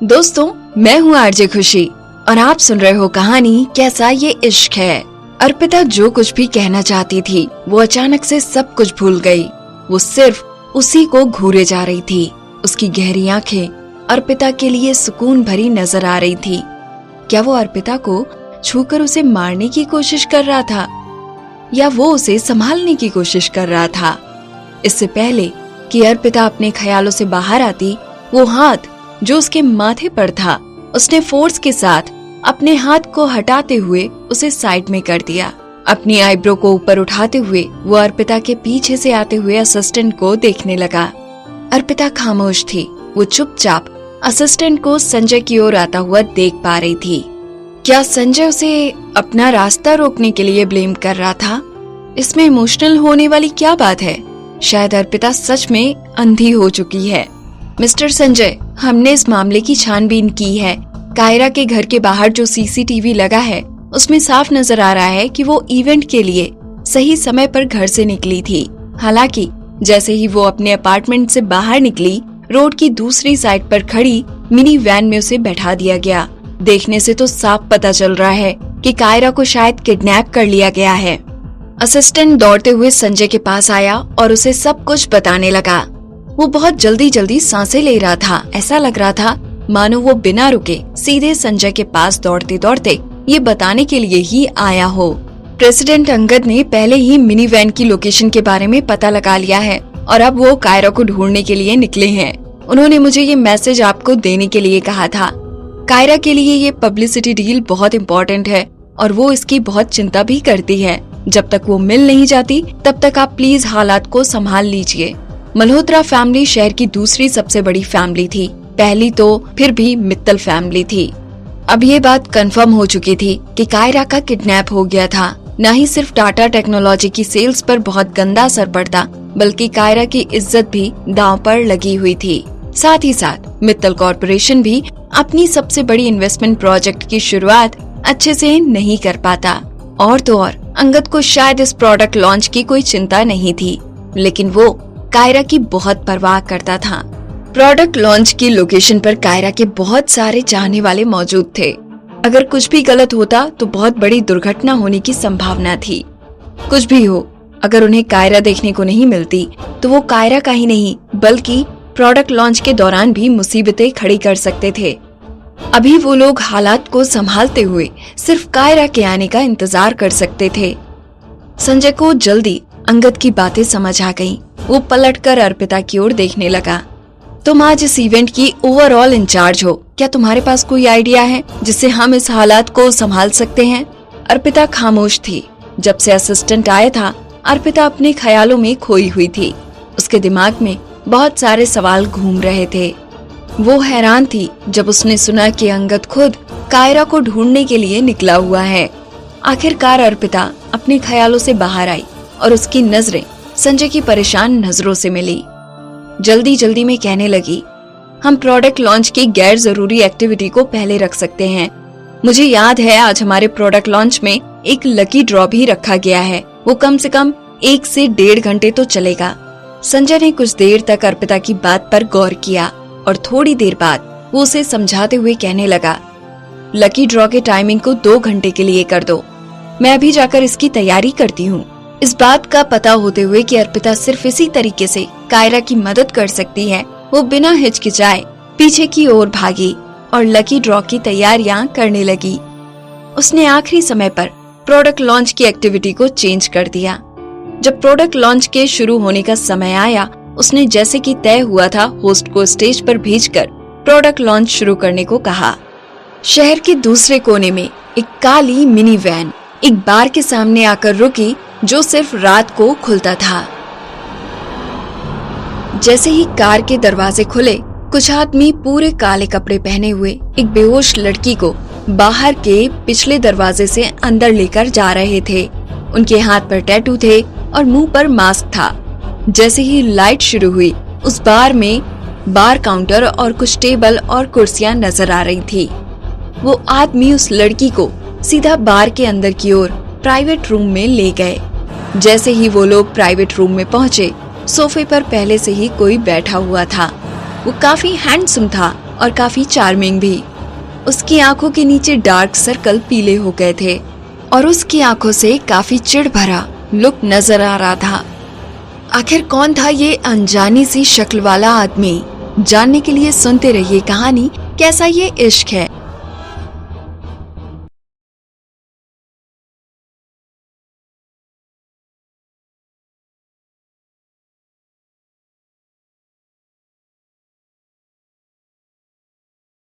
दोस्तों, मैं हूँ आरजे खुशी और आप सुन रहे हो कहानी कैसा ये इश्क है। अर्पिता जो कुछ भी कहना चाहती थी वो अचानक से सब कुछ भूल गई। वो सिर्फ उसी को घूरे जा रही थी। उसकी गहरी आंखें अर्पिता के लिए सुकून भरी नजर आ रही थी। क्या वो अर्पिता को छूकर उसे मारने की कोशिश कर रहा था या वो उसे संभालने की कोशिश कर रहा था? इससे पहले कि अर्पिता अपने ख्यालों से बाहर आती, वो हाथ जो उसके माथे पर था उसने फोर्स के साथ अपने हाथ को हटाते हुए उसे साइड में कर दिया। अपनी आईब्रो को ऊपर उठाते हुए वो अर्पिता के पीछे से आते हुए असिस्टेंट को देखने लगा। अर्पिता खामोश थी। वो चुपचाप असिस्टेंट को संजय की ओर आता हुआ देख पा रही थी। क्या संजय उसे अपना रास्ता रोकने के लिए ब्लेम कर रहा था? इसमें इमोशनल होने वाली क्या बात है? शायद अर्पिता सच में अंधी हो चुकी है। मिस्टर संजय, हमने इस मामले की छानबीन की है। कायरा के घर के बाहर जो सीसीटीवी लगा है उसमें साफ नजर आ रहा है कि वो इवेंट के लिए सही समय पर घर से निकली थी। हालांकि जैसे ही वो अपने अपार्टमेंट से बाहर निकली, रोड की दूसरी साइड पर खड़ी मिनी वैन में उसे बैठा दिया गया। देखने से तो साफ पता चल रहा है कि कायरा को शायद किडनैप कर लिया गया है। असिस्टेंट दौड़ते हुए संजय के पास आया और उसे सब कुछ बताने लगा। वो बहुत जल्दी सांसें ले रहा था। ऐसा लग रहा था मानो वो बिना रुके सीधे संजय के पास दौड़ते दौड़ते ये बताने के लिए ही आया हो। प्रेसिडेंट अंगद ने पहले ही मिनी वैन की लोकेशन के बारे में पता लगा लिया है और अब वो कायरा को ढूंढने के लिए निकले हैं। उन्होंने मुझे ये मैसेज आपको देने के लिए कहा था। कायरा के लिए ये पब्लिसिटी डील बहुत इम्पोर्टेंट है और वो इसकी बहुत चिंता भी करती है। जब तक वो मिल नहीं जाती तब तक आप प्लीज हालात को संभाल लीजिए। मल्होत्रा फैमिली शहर की दूसरी सबसे बड़ी फैमिली थी। पहली तो फिर भी मित्तल फैमिली थी। अब ये बात कंफर्म हो चुकी थी कि कायरा का किडनैप हो गया था। न ही सिर्फ टाटा टेक्नोलॉजी की सेल्स पर बहुत गंदा असर पड़ता, बल्कि कायरा की इज्जत भी दांव पर लगी हुई थी। साथ ही साथ मित्तल कॉर्पोरेशन भी अपनी सबसे बड़ी इन्वेस्टमेंट प्रोजेक्ट की शुरुआत अच्छे से नहीं कर पाता। और तो और अंगद को शायद इस प्रोडक्ट लॉन्च की कोई चिंता नहीं थी, लेकिन वो कायरा की बहुत परवाह करता था। प्रोडक्ट लॉन्च की लोकेशन पर कायरा के बहुत सारे चाहने वाले मौजूद थे। अगर कुछ भी गलत होता तो बहुत बड़ी दुर्घटना होने की संभावना थी। कुछ भी हो, अगर उन्हें कायरा देखने को नहीं मिलती तो वो कायरा का ही नहीं बल्कि प्रोडक्ट लॉन्च के दौरान भी मुसीबतें खड़ी कर सकते थे। अभी वो लोग हालात को संभालते हुए सिर्फ कायरा के आने का इंतजार कर सकते थे। संजय को जल्दी अंगद की बातें समझ आ गईं। वो पलटकर अर्पिता की ओर देखने लगा। तुम आज इस इवेंट की ओवरऑल इंचार्ज हो। क्या तुम्हारे पास कोई आइडिया है जिससे हम इस हालात को संभाल सकते हैं? अर्पिता खामोश थी। जब से असिस्टेंट आया था, अर्पिता अपने ख्यालों में खोई हुई थी। उसके दिमाग में बहुत सारे सवाल घूम रहे थे। वो हैरान थी जब उसने सुना कि अंगद खुद कायरा को ढूंढने के लिए निकला हुआ है। आखिरकार अर्पिता अपने ख्यालों से बाहर आई और उसकी नजरें संजय की परेशान नजरों से मिली। जल्दी में कहने लगी, हम प्रोडक्ट लॉन्च की गैर जरूरी एक्टिविटी को पहले रख सकते हैं। मुझे याद है आज हमारे प्रोडक्ट लॉन्च में एक लकी ड्रॉ भी रखा गया है। वो कम से कम 1 से 1.5 घंटे तो चलेगा। संजय ने कुछ देर तक अर्पिता की बात पर गौर किया और थोड़ी देर बाद वो उसे समझाते हुए कहने लगा, लकी ड्रॉ के टाइमिंग को 2 घंटे के लिए कर दो। मैं अभी जाकर इसकी तैयारी करती हूँ। इस बात का पता होते हुए कि अर्पिता सिर्फ इसी तरीके से कायरा की मदद कर सकती है, वो बिना हिचकिचाए पीछे की ओर भागी और लकी ड्रॉ की तैयारियां करने लगी। उसने आखिरी समय पर प्रोडक्ट लॉन्च की एक्टिविटी को चेंज कर दिया। जब प्रोडक्ट लॉन्च के शुरू होने का समय आया, उसने जैसे कि तय हुआ था होस्ट को स्टेज पर भेजकर प्रोडक्ट लॉन्च शुरू करने को कहा। शहर के दूसरे कोने में एक काली मिनी वैन एक बार के सामने आकर रुकी जो सिर्फ रात को खुलता था। जैसे ही कार के दरवाजे खुले, कुछ आदमी पूरे काले कपड़े पहने हुए एक बेहोश लड़की को बाहर के पिछले दरवाजे से अंदर लेकर जा रहे थे। उनके हाथ पर टैटू थे और मुंह पर मास्क था। जैसे ही लाइट शुरू हुई, उस बार में बार काउंटर और कुछ टेबल और कुर्सियां नजर आ रही थी। वो आदमी उस लड़की को सीधा बार के अंदर की ओर प्राइवेट रूम में ले गए। जैसे ही वो लोग प्राइवेट रूम में पहुंचे, सोफे पर पहले से ही कोई बैठा हुआ था। वो काफी हैंडसम था और काफी चार्मिंग भी। उसकी आंखों के नीचे डार्क सर्कल पीले हो गए थे और उसकी आंखों से काफी चिढ़ भरा लुक नजर आ रहा था। आखिर कौन था ये अनजानी सी शक्ल वाला आदमी? जानने के लिए सुनते रहिए कहानी कैसा ये इश्क है।